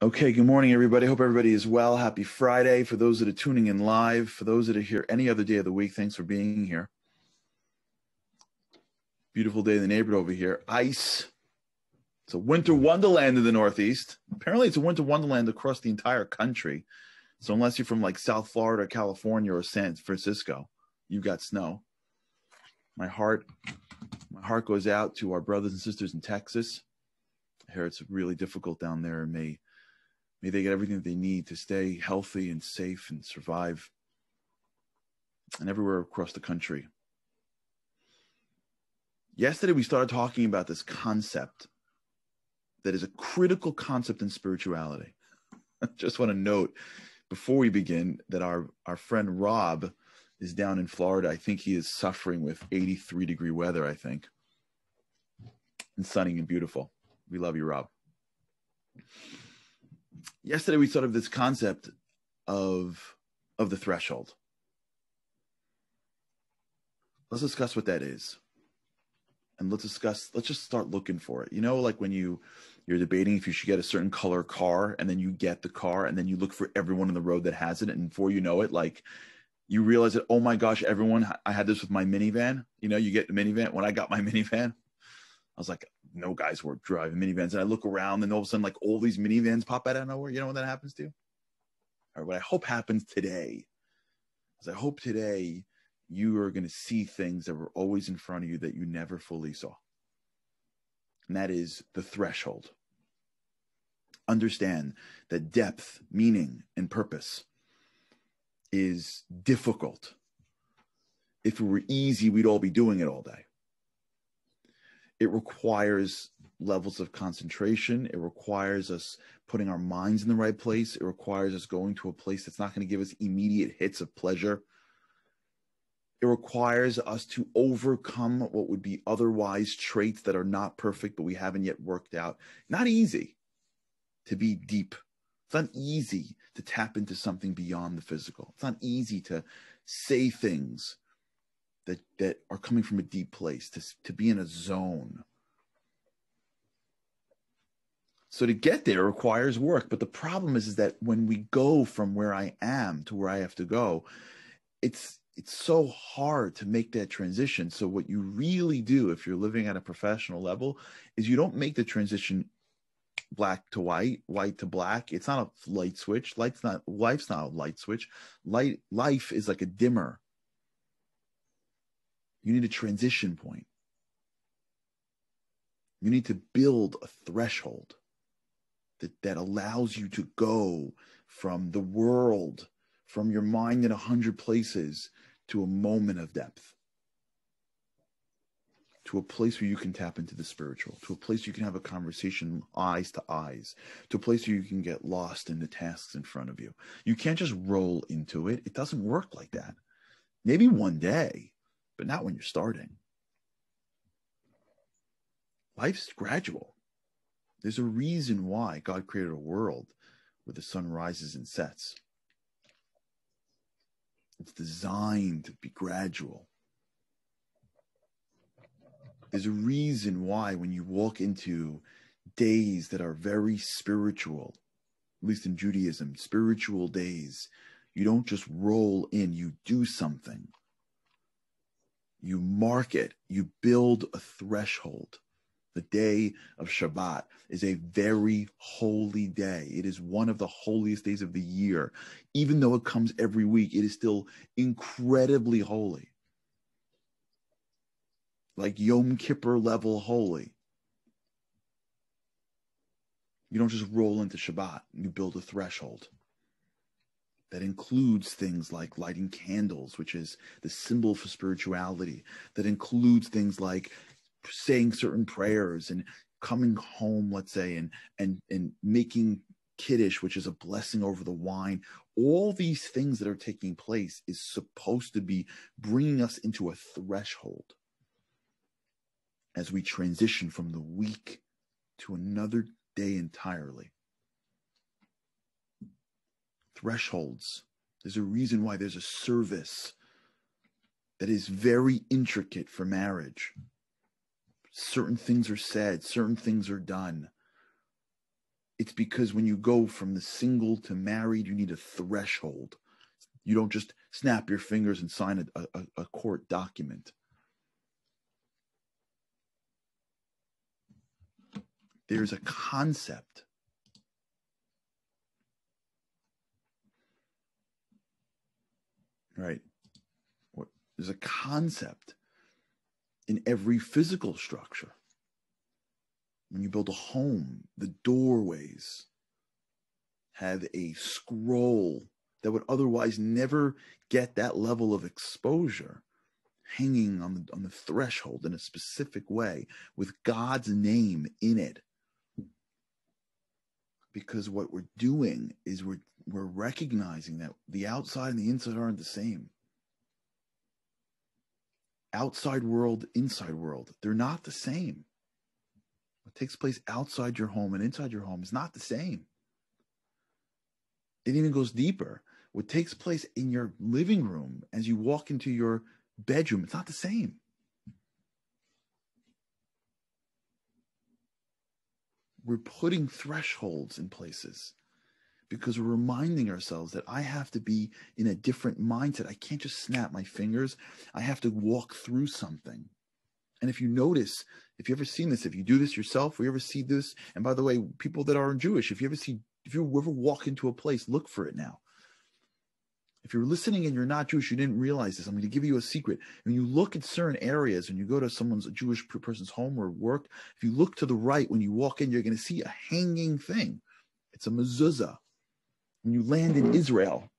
Okay, good morning, everybody. Hope everybody is well. Happy Friday. For those that are tuning in live, for those that are here any other day of the week, thanks for being here. Beautiful day in the neighborhood over here. Ice. It's a winter wonderland in the Northeast. Apparently, it's a winter wonderland across the entire country. So unless you're from like South Florida, California, or San Francisco, you got snow. My heart goes out to our brothers and sisters in Texas. I hear it's really difficult down there, and may they get everything that they need to stay healthy and safe and survive, and everywhere across the country. Yesterday, we started talking about this concept that is a critical concept in spirituality. I just want to note before we begin that our friend Rob is down in Florida. I think he is suffering with 83-degree weather, I think, and sunny and beautiful. We love you, Rob. Yesterday, we started this concept of the threshold. Let's discuss what that is. And let's just start looking for it. You know, like when you're debating if you should get a certain color car, and then you get the car, and then you look for everyone on the road that has it. And before you know it, like you realize that, oh my gosh, I had this with my minivan. You know, you get the minivan. When I got my minivan, I was like, no guys were driving minivans. And I look around, and all of a sudden, like all these minivans pop out of nowhere. You know when that happens to you? Or what I hope happens today is I hope today you are going to see things that were always in front of you that you never fully saw. And that is the threshold. Understand that depth, meaning, and purpose is difficult. If it were easy, we'd all be doing it all day. It requires levels of concentration. It requires us putting our minds in the right place. It requires us going to a place that's not going to give us immediate hits of pleasure. It requires us to overcome what would be otherwise traits that are not perfect, but we haven't yet worked out. Not easy to be deep. It's not easy to tap into something beyond the physical. It's not easy to say things that are coming from a deep place, to be in a zone. So to get there requires work. But the problem is that when we go from where I am to where I have to go, it's so hard to make that transition. So what you really do if you're living at a professional level is you don't make the transition black to white, white to black. It's not a light switch. Life's not a light switch. Life is like a dimmer. You need a transition point. You need to build a threshold that allows you to go from the world, from your mind in 100 places, to a moment of depth, to a place where you can tap into the spiritual, to a place you can have a conversation eyes to eyes, to a place where you can get lost in the tasks in front of you. You can't just roll into it. It doesn't work like that. Maybe one day, but not when you're starting. Life's gradual. There's a reason why God created a world where the sun rises and sets. It's designed to be gradual. There's a reason why when you walk into days that are very spiritual, at least in Judaism, spiritual days, you don't just roll in, you do something. You mark it, you build a threshold. The day of Shabbat is a very holy day. It is one of the holiest days of the year. Even though it comes every week, it is still incredibly holy. Like Yom Kippur level holy. You don't just roll into Shabbat. You build a threshold. That includes things like lighting candles, which is the symbol for spirituality. That includes things like saying certain prayers and coming home, let's say, and making kiddush, which is a blessing over the wine. All these things that are taking place is supposed to be bringing us into a threshold as we transition from the week to another day entirely. Thresholds. There's a reason why there's a service that is very intricate for marriage. Certain things are said, certain things are done. It's because when you go from the single to married, you need a threshold. You don't just snap your fingers and sign a court document. There's a concept. Right? There's a concept in every physical structure. When you build a home, the doorways have a scroll that would otherwise never get that level of exposure, hanging on the threshold in a specific way with God's name in it. Because what we're doing is we're recognizing that the outside and the inside aren't the same. Outside world, inside world, they're not the same. What takes place outside your home and inside your home is not the same. It even goes deeper. What takes place in your living room as you walk into your bedroom, it's not the same. We're putting thresholds in places because we're reminding ourselves that I have to be in a different mindset. I can't just snap my fingers. I have to walk through something. And if you notice, if you ever seen this, if you do this yourself, or you ever see this, and by the way, people that are Jewish, if you ever walk into a place, look for it now. If you're listening and you're not Jewish, you didn't realize this. I'm going to give you a secret. When you look at certain areas, when you go to a Jewish person's home or work, if you look to the right, when you walk in, you're going to see a hanging thing. It's a mezuzah. When you land in Israel,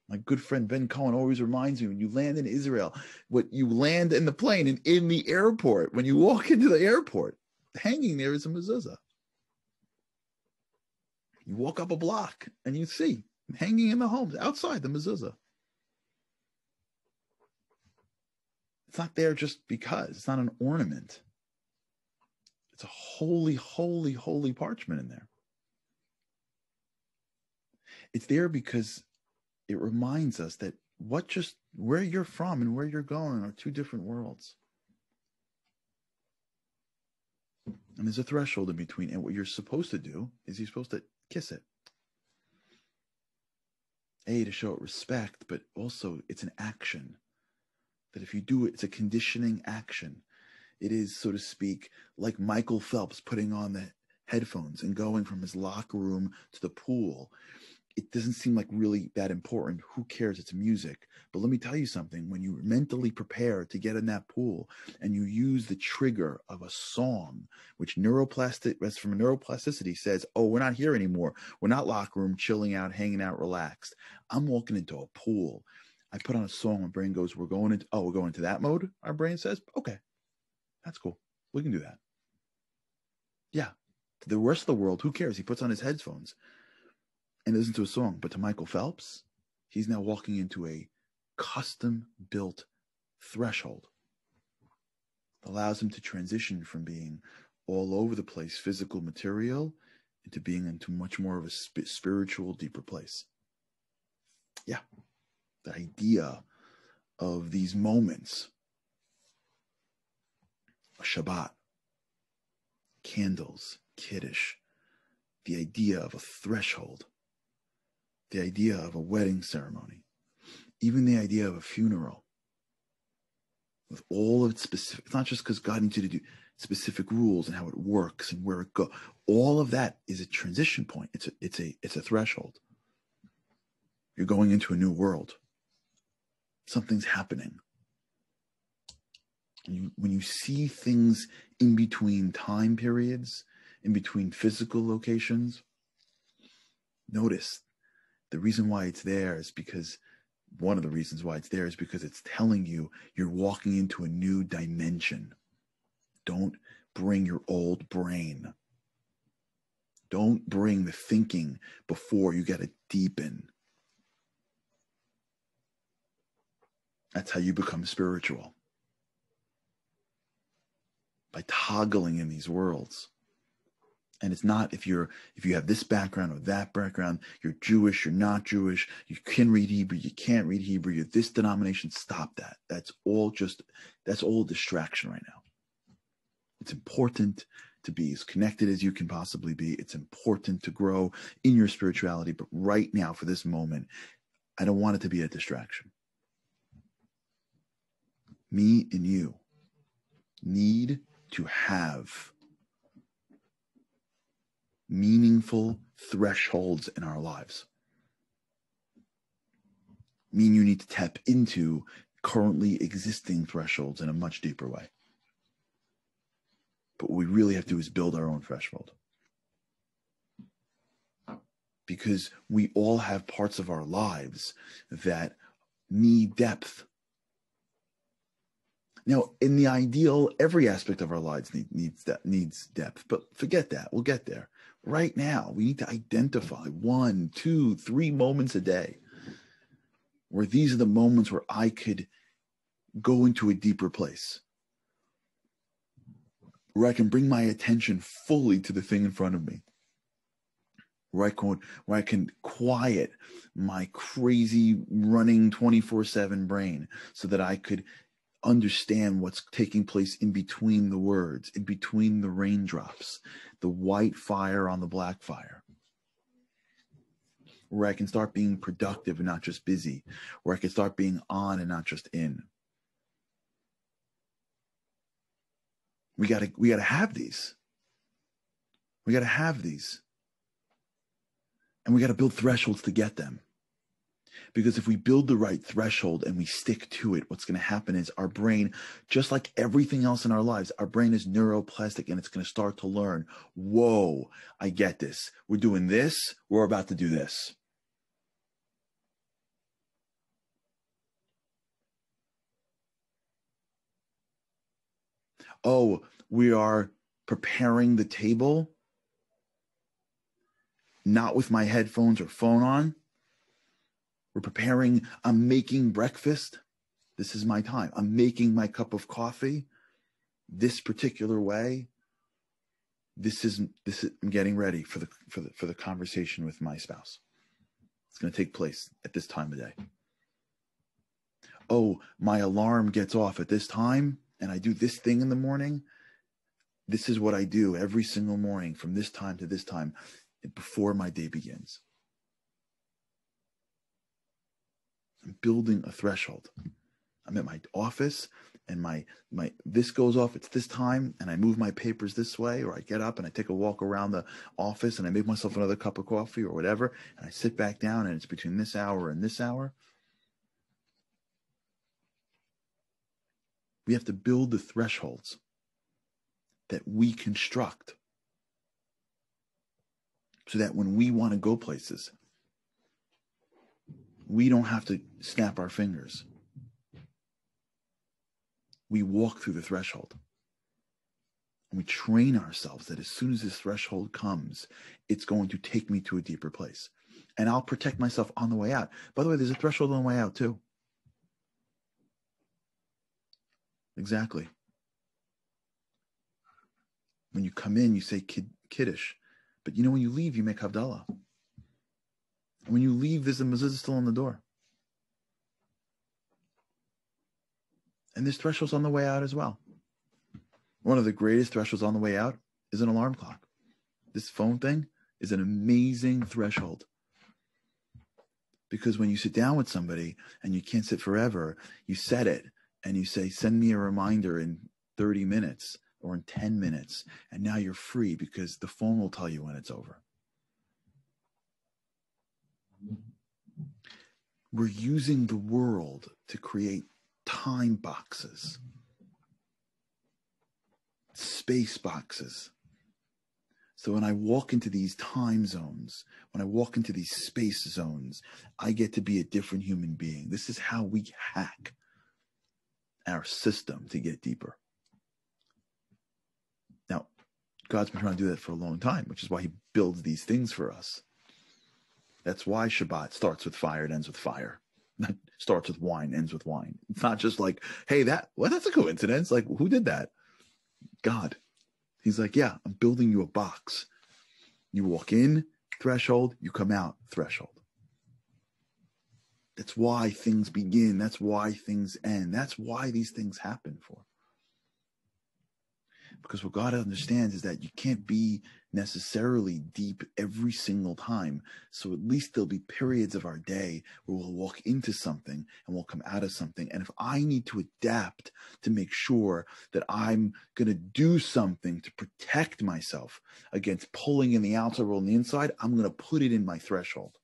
my good friend Ben Cohen always reminds me, when you land in Israel, what you land in the plane and in the airport, when you walk into the airport, hanging there is a mezuzah. You walk up a block and you see hanging in the homes outside the mezuzah. It's not there just because. It's not an ornament. It's a holy, holy, holy parchment in there. It's there because it reminds us that where you're from and where you're going are two different worlds. And there's a threshold in between. And what you're supposed to do is you're supposed to kiss it. To show it respect, but also it's an action. That if you do it, it's a conditioning action. It is, so to speak, like Michael Phelps putting on the headphones and going from his locker room to the pool. It doesn't seem like really that important. Who cares? It's music. But let me tell you something. When you mentally prepare to get in that pool and you use the trigger of a song, which neuroplasticity says, oh, we're not here anymore. We're not locker room, chilling out, hanging out, relaxed. I'm walking into a pool. I put on a song. My brain goes, we're going into that mode. Our brain says, okay, that's cool. We can do that. Yeah. To the rest of the world, who cares? He puts on his headphones and listens to a song. But to Michael Phelps, he's now walking into a custom-built threshold that allows him to transition from being all over the place, physical material, into being into much more of a spiritual, deeper place. Yeah. The idea of these moments, a Shabbat, candles, Kiddush, the idea of a threshold, the idea of a wedding ceremony, even the idea of a funeral, with all of its specific, it's not just because God needs you to do specific rules and how it works and where it goes. All of that is a transition point. It's a threshold. You're going into a new world. Something's happening. When you see things in between time periods, in between physical locations, notice the reason why it's there is because one of the reasons why it's there is because it's telling you you're walking into a new dimension. Don't bring your old brain. Don't bring the thinking before. You got to deepen. That's how you become spiritual. By toggling in these worlds. And it's not if you have this background or that background, you're Jewish, you're not Jewish, you can read Hebrew, you can't read Hebrew, you're this denomination. Stop that. That's all a distraction right now. It's important to be as connected as you can possibly be. It's important to grow in your spirituality. But right now, for this moment, I don't want it to be a distraction. Me and you need to have meaningful thresholds in our lives. Me and you need to tap into currently existing thresholds in a much deeper way. But what we really have to do is build our own threshold. Because we all have parts of our lives that need depth. Now, in the ideal, every aspect of our lives needs depth. But forget that. We'll get there. Right now, we need to identify 1, 2, 3 moments a day where these are the moments where I could go into a deeper place, where I can bring my attention fully to the thing in front of me, where I can quiet my crazy running 24/7 brain so that I could understand what's taking place in between the words, in between the raindrops, the white fire on the black fire, where I can start being productive and not just busy, where I can start being on and not just in. We gotta have these. We gotta have these. And we gotta build thresholds to get them. Because if we build the right threshold and we stick to it, what's going to happen is our brain, just like everything else in our lives, our brain is neuroplastic and it's going to start to learn, whoa, I get this. We're doing this. We're about to do this. Oh, we are preparing the table, not with my headphones or phone on. We're preparing, I'm making breakfast. This is my time. I'm making my cup of coffee this particular way. I'm getting ready for the conversation with my spouse. It's going to take place at this time of day. Oh, my alarm gets off at this time and I do this thing in the morning. This is what I do every single morning from this time to this time before my day begins. I'm building a threshold. I'm at my office and my this goes off, it's this time, and I move my papers this way, or I get up and I take a walk around the office and I make myself another cup of coffee or whatever, and I sit back down and it's between this hour and this hour. We have to build the thresholds that we construct so that when we want to go places, we don't have to snap our fingers. We walk through the threshold. And we train ourselves that as soon as this threshold comes, it's going to take me to a deeper place. And I'll protect myself on the way out. By the way, there's a threshold on the way out too. Exactly. When you come in, you say Kiddush. But you know, when you leave, you make Havdalah. When you leave, there's a mezuzah still on the door. And there's thresholds on the way out as well. One of the greatest thresholds on the way out is an alarm clock. This phone thing is an amazing threshold. Because when you sit down with somebody and you can't sit forever, you set it and you say, send me a reminder in 30 minutes or in 10 minutes. And now you're free because the phone will tell you when it's over. We're using the world to create time boxes, space boxes. So when I walk into these time zones, when I walk into these space zones, I get to be a different human being. This is how we hack our system to get deeper. Now, God's been trying to do that for a long time, which is why he builds these things for us. That's why Shabbat starts with fire and ends with fire. It starts with wine, ends with wine. It's not just like, hey, that's a coincidence. Like, who did that? God. He's like, yeah, I'm building you a box. You walk in, threshold, you come out, threshold. That's why things begin. That's why things end. That's why these things happen for. Because what God understands is that you can't be necessarily deep every single time. So at least there'll be periods of our day where we'll walk into something and we'll come out of something. And if I need to adapt to make sure that I'm going to do something to protect myself against pulling in the outside world and the inside, I'm going to put it in my threshold.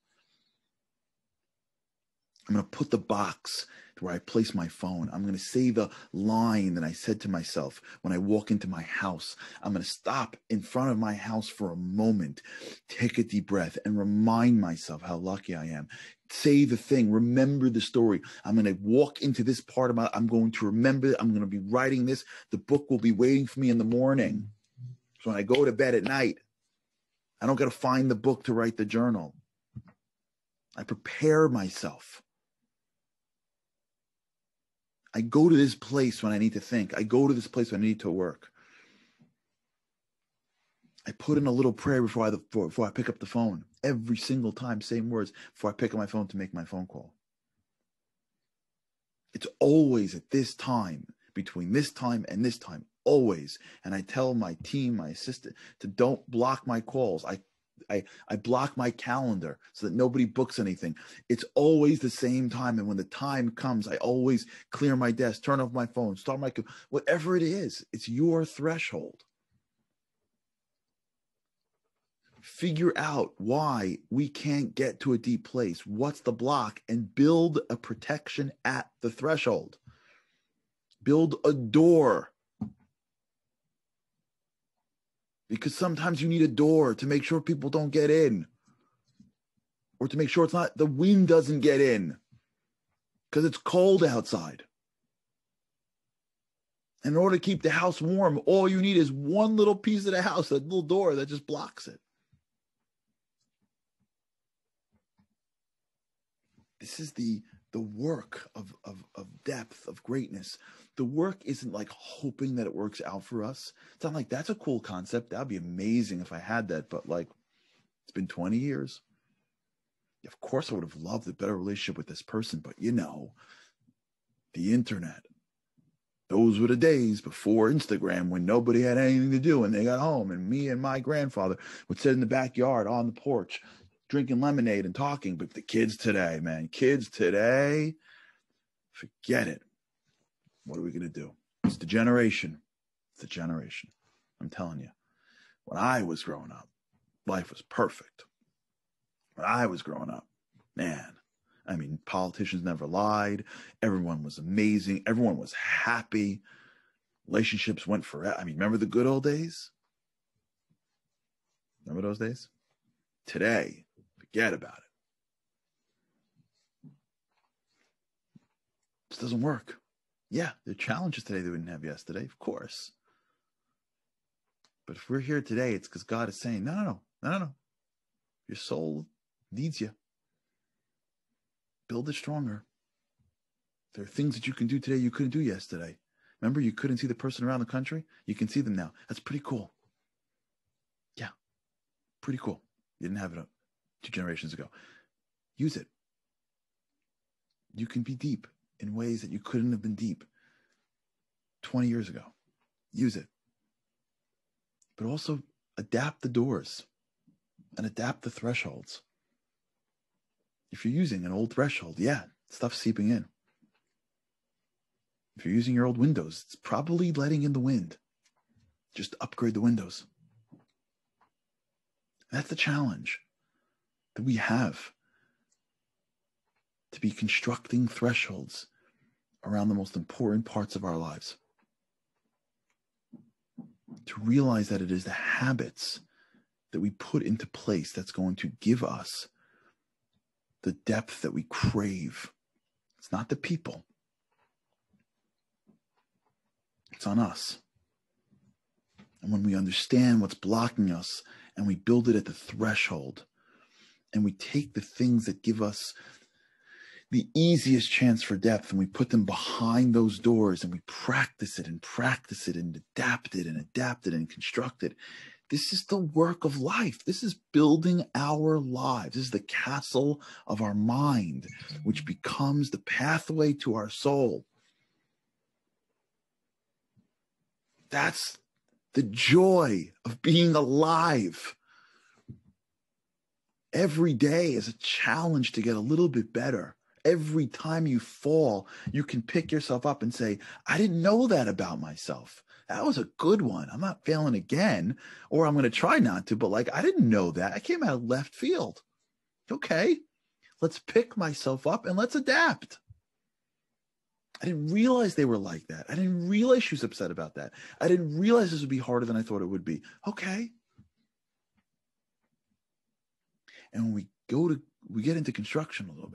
I'm going to put the box where I place my phone. I'm going to say the line that I said to myself when I walk into my house. I'm going to stop in front of my house for a moment, take a deep breath, and remind myself how lucky I am. Say the thing, remember the story. I'm going to walk into this part of I'm going to remember it. I'm going to be writing this. The book will be waiting for me in the morning. So when I go to bed at night, I don't got to find the book to write the journal. I prepare myself. I go to this place when I need to think. I go to this place when I need to work. I put in a little prayer before I pick up the phone. Every single time, same words, before I pick up my phone to make my phone call. It's always at this time, between this time and this time, always. And I tell my team, my assistant, to don't block my calls. I block my calendar so that nobody books anything. It's always the same time. And when the time comes, I always clear my desk, turn off my phone, start my, whatever it is, it's your threshold. Figure out why we can't get to a deep place. What's the block? And build a protection at the threshold. Build a door. Because sometimes you need a door to make sure people don't get in. Or to make sure the wind doesn't get in. Because it's cold outside. And in order to keep the house warm, all you need is one little piece of the house, that little door that just blocks it. This is the work of depth, of greatness. The work isn't like hoping that it works out for us. It's not like that's a cool concept. That'd be amazing if I had that. But like, it's been 20 years. Of course, I would have loved a better relationship with this person. But you know, the internet. Those were the days before Instagram when nobody had anything to do when they got home. And me and my grandfather would sit in the backyard on the porch, drinking lemonade and talking. But the kids today, man, forget it. What are we going to do? It's the generation. It's the generation. I'm telling you, when I was growing up, life was perfect. When I was growing up, man, I mean, politicians never lied. Everyone was amazing. Everyone was happy. Relationships went forever. I mean, remember the good old days? Remember those days? Today, forget about it. This doesn't work. Yeah, there are challenges today that we didn't have yesterday, of course. But if we're here today, it's because God is saying, no. Your soul needs you. Build it stronger. There are things that you can do today you couldn't do yesterday. Remember, you couldn't see the person around the country? You can see them now. That's pretty cool. Yeah, pretty cool. You didn't have it 2 generations ago. Use it. You can be deep in ways that you couldn't have been deep 20 years ago. Use it. But also adapt the doors and adapt the thresholds. If you're using an old threshold, yeah, stuff's seeping in. If you're using your old windows, it's probably letting in the wind. Just upgrade the windows. That's the challenge that we have, to be constructing thresholds around the most important parts of our lives. To realize that it is the habits that we put into place that's going to give us the depth that we crave. It's not the people. It's on us. And when we understand what's blocking us and we build it at the threshold, and we take the things that give us the easiest chance for depth and we put them behind those doors, and we practice it and adapt it and construct it. This is the work of life. This is building our lives. This is the castle of our mind, which becomes the pathway to our soul. That's the joy of being alive. Every day is a challenge to get a little bit better. Every time you fall, you can pick yourself up and say, I didn't know that about myself. That was a good one. I'm not failing again, or I'm going to try not to, but like, I didn't know that. I came out of left field. Okay, let's pick myself up and let's adapt. I didn't realize they were like that. I didn't realize she was upset about that. I didn't realize this would be harder than I thought it would be. Okay. And when we get into construction a little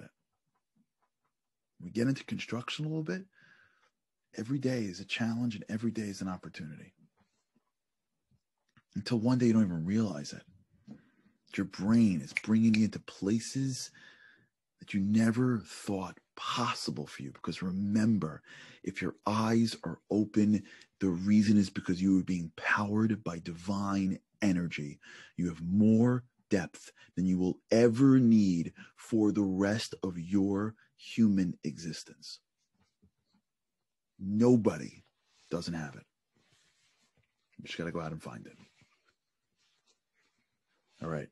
bit. Every day is a challenge and every day is an opportunity. Until one day you don't even realize it. Your brain is bringing you into places that you never thought possible for you. Because remember, if your eyes are open, the reason is because you are being powered by divine energy. You have more depth than you will ever need for the rest of your human existence. Nobody doesn't have it. You just got to go out and find it. All right.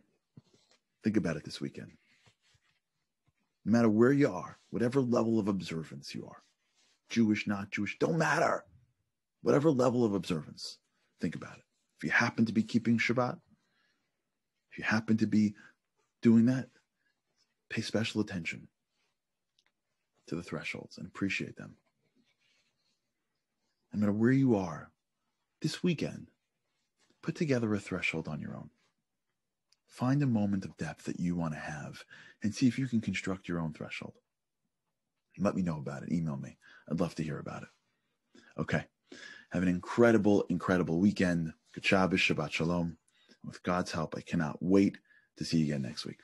Think about it this weekend. No matter where you are, whatever level of observance you are, Jewish, not Jewish, don't matter. Whatever level of observance, think about it. If you happen to be keeping Shabbat, if you happen to be doing that, pay special attention to the thresholds and appreciate them. No matter where you are, this weekend, put together a threshold on your own. Find a moment of depth that you want to have and see if you can construct your own threshold. Let me know about it. Email me. I'd love to hear about it. Okay. Have an incredible, incredible weekend. Good Shabbos, Shabbat Shalom. With God's help, I cannot wait to see you again next week.